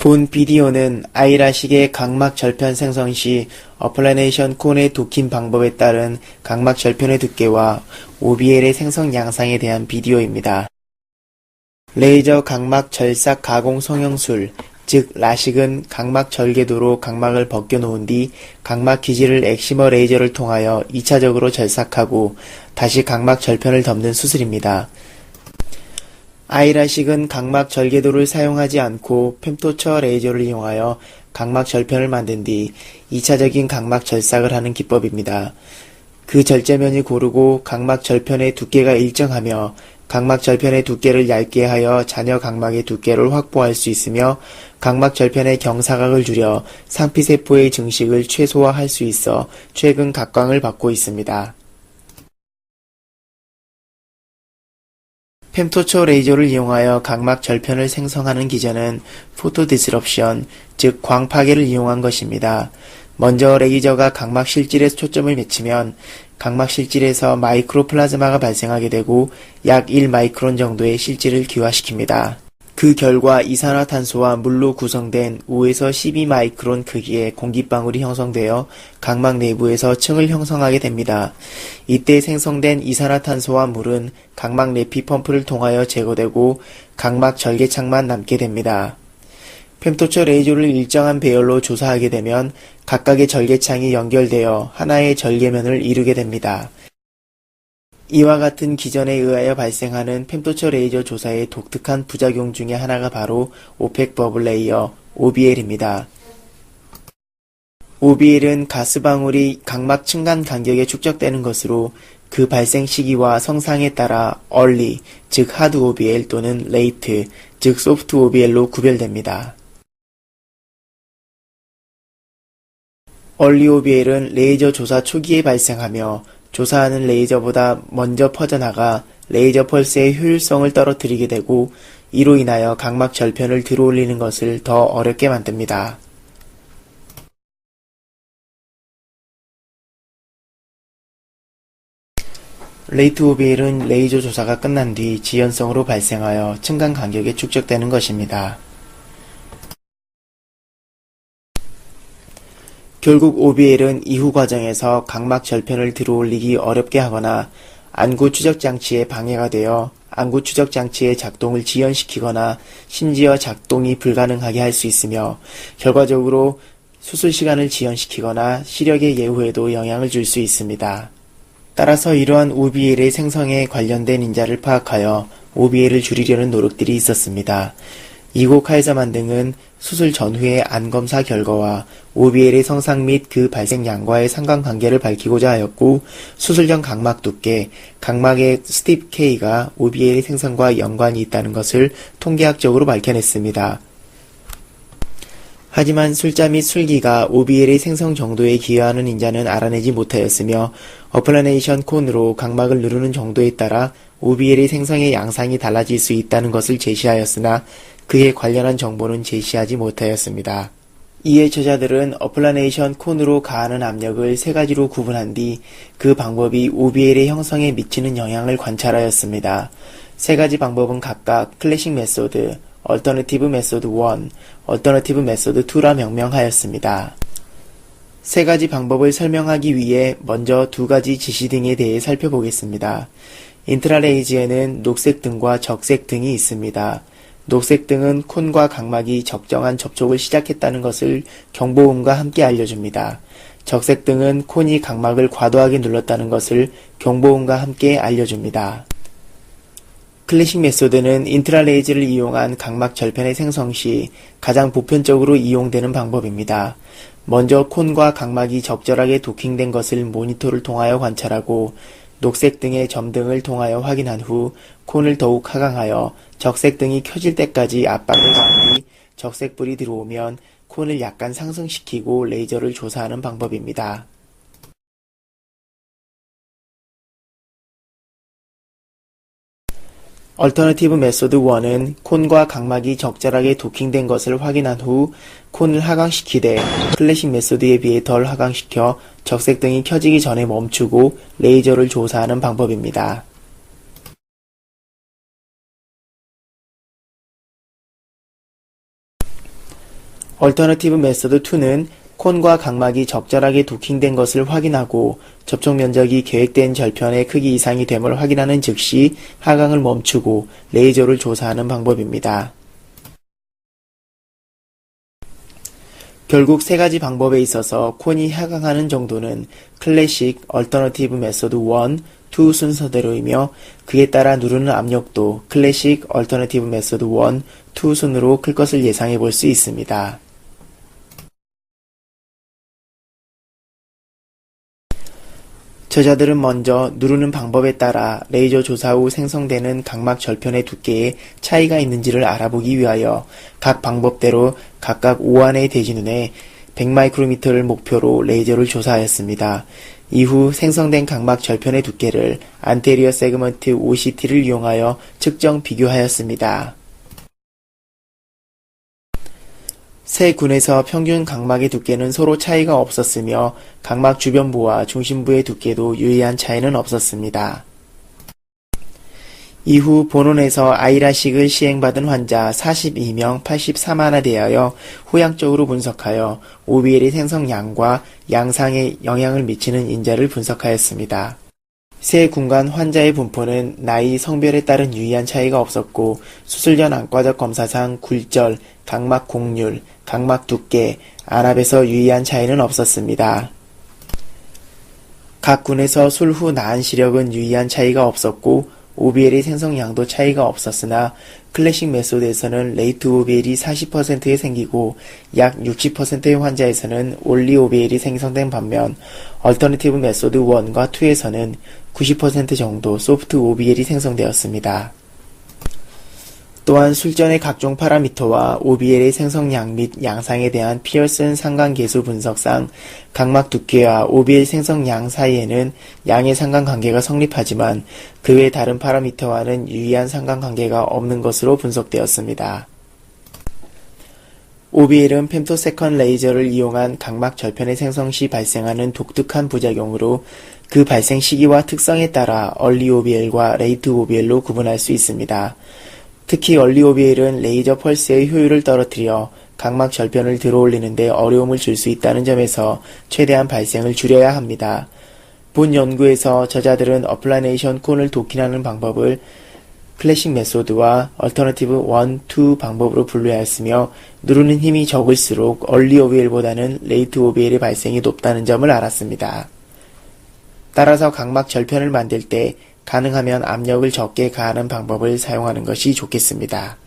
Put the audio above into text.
본 비디오는 아이라식의 각막 절편 생성 시 어플라네이션 콘의 도킹 방법에 따른 각막 절편의 두께와 OBL의 생성 양상에 대한 비디오입니다. 레이저 각막 절삭 가공 성형술, 즉 라식은 각막 절개도로 각막을 벗겨놓은 뒤 각막 기지를 엑시머 레이저를 통하여 2차적으로 절삭하고 다시 각막 절편을 덮는 수술입니다. 아이라식은 각막 절개도를 사용하지 않고 펨토처 레이저를 이용하여 각막 절편을 만든 뒤 2차적인 각막 절삭을 하는 기법입니다. 그 절제면이 고르고 각막 절편의 두께가 일정하며 각막 절편의 두께를 얇게 하여 잔여 각막의 두께를 확보할 수 있으며 각막 절편의 경사각을 줄여 상피세포의 증식을 최소화할 수 있어 최근 각광을 받고 있습니다. 펨토처 레이저를 이용하여 각막 절편을 생성하는 기전은 포토 디스럽션, 즉 광파괴를 이용한 것입니다. 먼저 레이저가 각막 실질에 초점을 맺히면 각막 실질에서 마이크로 플라즈마가 발생하게 되고 약 1마이크론 정도의 실질을 기화시킵니다. 그 결과 이산화탄소와 물로 구성된 5에서 12마이크론 크기의 공기방울이 형성되어 각막 내부에서 층을 형성하게 됩니다. 이때 생성된 이산화탄소와 물은 각막 내피 펌프를 통하여 제거되고 각막 절개창만 남게 됩니다. 펨토처 레이저를 일정한 배열로 조사하게 되면 각각의 절개창이 연결되어 하나의 절개면을 이루게 됩니다. 이와 같은 기전에 의하여 발생하는 펨토처 레이저 조사의 독특한 부작용 중의 하나가 바로 오펙 버블 레이어, OBL입니다. OBL은 가스방울이 각막 층간 간격에 축적되는 것으로 그 발생 시기와 성상에 따라 early, 즉 hard OBL 또는 late, 즉 soft OBL로 구별됩니다. early OBL은 레이저 조사 초기에 발생하며 조사하는 레이저보다 먼저 퍼져나가 레이저 펄스의 효율성을 떨어뜨리게 되고 이로 인하여 각막 절편을 들어올리는 것을 더 어렵게 만듭니다. 레이트 OBL은 레이저 조사가 끝난 뒤 지연성으로 발생하여 층간 간격에 축적되는 것입니다. 결국 OBL은 이후 과정에서 각막 절편을 들어올리기 어렵게 하거나 안구 추적 장치에 방해가 되어 안구 추적 장치의 작동을 지연시키거나 심지어 작동이 불가능하게 할 수 있으며 결과적으로 수술 시간을 지연시키거나 시력의 예후에도 영향을 줄 수 있습니다. 따라서 이러한 OBL의 생성에 관련된 인자를 파악하여 OBL을 줄이려는 노력들이 있었습니다. 이고 카이저만 등은 수술 전후의 안검사 결과와 OBL의 성상 및 그 발생량과의 상관관계를 밝히고자 하였고 수술 전 각막 두께, 각막의 스티프 K가 OBL의 생성과 연관이 있다는 것을 통계학적으로 밝혀냈습니다. 하지만 술자 및 술기가 OBL의 생성 정도에 기여하는 인자는 알아내지 못하였으며 어플라네이션 콘으로 각막을 누르는 정도에 따라 OBL의 생성의 양상이 달라질 수 있다는 것을 제시하였으나 그에 관련한 정보는 제시하지 못하였습니다. 이에 저자들은 어플라네이션 콘으로 가하는 압력을 세 가지로 구분한 뒤 그 방법이 OBL의 형성에 미치는 영향을 관찰하였습니다. 세 가지 방법은 각각 클래식 메소드, 얼터너티브 메소드 1, 얼터너티브 메소드 2라 명명하였습니다. 세 가지 방법을 설명하기 위해 먼저 두 가지 지시 등에 대해 살펴보겠습니다. 인트라레이즈에는 녹색 등과 적색 등이 있습니다. 녹색 등은 콘과 각막이 적정한 접촉을 시작했다는 것을 경보음과 함께 알려줍니다. 적색 등은 콘이 각막을 과도하게 눌렀다는 것을 경보음과 함께 알려줍니다. 클래식 메소드는 인트라레이즈를 이용한 각막 절편의 생성 시 가장 보편적으로 이용되는 방법입니다. 먼저 콘과 각막이 적절하게 도킹된 것을 모니터를 통하여 관찰하고 녹색 등의 점등을 통하여 확인한 후 콘을 더욱 하강하여 적색 등이 켜질 때까지 압박을 가한 뒤 적색불이 들어오면 콘을 약간 상승시키고 레이저를 조사하는 방법입니다. 얼터너티브 메소드 1은 콘과 각막이 적절하게 도킹된 것을 확인한 후 콘을 하강시키되 클래식 메소드에 비해 덜 하강시켜 적색 등이 켜지기 전에 멈추고 레이저를 조사하는 방법입니다. 얼터너티브 메소드 2는 콘과 각막이 적절하게 도킹된 것을 확인하고 접촉 면적이 계획된 절편의 크기 이상이 됨을 확인하는 즉시 하강을 멈추고 레이저를 조사하는 방법입니다. 결국 세 가지 방법에 있어서 콘이 하강하는 정도는 클래식, 얼터너티브 메소드 1, 2 순서대로이며 그에 따라 누르는 압력도 클래식, 얼터너티브 메소드 1, 2 순으로 클 것을 예상해 볼 수 있습니다. 저자들은 먼저 누르는 방법에 따라 레이저 조사 후 생성되는 각막 절편의 두께에 차이가 있는지를 알아보기 위하여 각 방법대로 각각 5안의 대진운에 100마이크로미터를 목표로 레이저를 조사하였습니다. 이후 생성된 각막 절편의 두께를 안테리어 세그먼트 OCT를 이용하여 측정 비교하였습니다. 세 군에서 평균 각막의 두께는 서로 차이가 없었으며 각막 주변부와 중심부의 두께도 유의한 차이는 없었습니다. 이후 본원에서 아이라식을 시행받은 환자 42명 83안에 대하여 후양적으로 분석하여 OBL의 생성량과 양상에 영향을 미치는 인자를 분석하였습니다. 세 군간 환자의 분포는 나이, 성별에 따른 유의한 차이가 없었고 수술 전 안과적 검사상 굴절, 각막 곡률, 각막 두께, 안압에서 유의한 차이는 없었습니다. 각 군에서 술 후 나은 시력은 유의한 차이가 없었고 OBL의 생성량도 차이가 없었으나 클래식 메소드에서는 레이트 OBL이 40%에 생기고 약 60%의 환자에서는 올리 OBL이 생성된 반면 얼터너티브 메소드 1과 2에서는 90% 정도 소프트 OBL이 생성되었습니다. 또한 술전의 각종 파라미터와 OBL의 생성량 및 양상에 대한 피어슨 상관계수 분석상 각막 두께와 OBL 생성량 사이에는 양의 상관관계가 성립하지만 그 외 다른 파라미터와는 유의한 상관관계가 없는 것으로 분석되었습니다. OBL은 femtosecond 레이저를 이용한 각막 절편의 생성 시 발생하는 독특한 부작용으로 그 발생 시기와 특성에 따라 얼리 OBL과 레이트 OBL로 구분할 수 있습니다. 특히 얼리 OBL은 레이저 펄스의 효율을 떨어뜨려 각막 절편을 들어올리는데 어려움을 줄 수 있다는 점에서 최대한 발생을 줄여야 합니다. 본 연구에서 저자들은 어플라네이션 콘을 도킹하는 방법을 클래식 메소드와 얼터너티브 1, 2 방법으로 분류하였으며 누르는 힘이 적을수록 얼리 OBL보다는 레이트 OBL의 발생이 높다는 점을 알았습니다. 따라서 각막 절편을 만들 때 가능하면 압력을 적게 가하는 방법을 사용하는 것이 좋겠습니다.